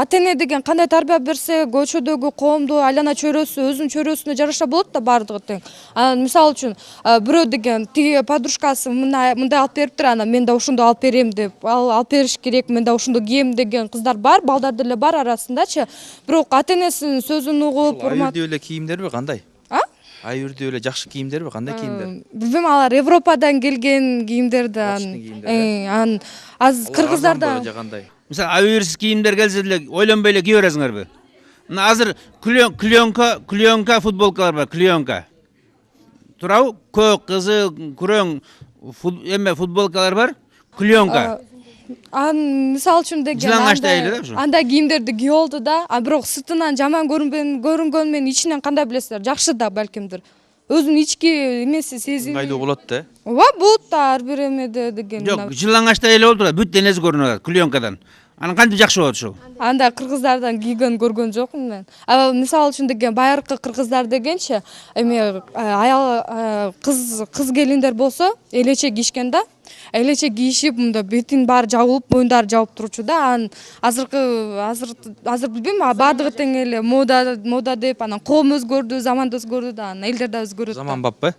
ата эне деген кандай тарбия берсе, көчөдөгү коомду айлана чөйрөсү өзүнүн чөйрөсүнө жараша болот да баардыгы тең. Анан мисалы үчүн бирөө деген тиги подружкасы мындай алып бериптир, анан мен да ошондой алып берем деп, алып бериш керек, мен да ошондой кийем деген кыздар бар, балдар деле бар арасындачы. Бирок ата энесинин сөзүн угуп, Айырдуу эле кийимдерби кандай? Айырдуу эле жакшы кийимдерби, кандай кийимдер? Билбейм, алар Европадан келген кийимдерди. Кийимдер, э? Анан азыр кыргыздарда кандай? Мисалы абийирсиз кийимдер келсе деле ойлонбой эле кие бересиңерби? Мына азыр клеенка футболкалар бар, клеенка. Турабы? Көк, кызыл, күрөң эме футболкалар бар, клеенка. мисалы үчүн деген Жылаңачтай эле да ушу. андай кийимдерди кийип алды да, бирок сыртынан жаман көрүнгөнү менен ичинен кандай билесиздер? Жакшы да балкимдир. Өзүнүн ички эмеси сезими. Ыңгайлуу болот да. Ооба, болот да ар бир эмеде деген. Жок, жылаңачтай эле болду да, бүт денеси көрүнүп атат клеенкадан. Анан кантип жакшы болот ушул? Андай кыргыздардан кийген көргөн жокмун мен. Мисалы үчүн деген байыркы кыргыздар дегенчи, эме аял кыз келиндер болсо элече кийишкен да. Элече кийишип, мында бетин баары жабылып, моюндары жабып турчу да. Анан азыр билбейм, баардыгы тең эле мода деп, анан коом өзгөрдү, заман да өзгөрдү да, анан элдер да өзгөрөт. Заманбаппы?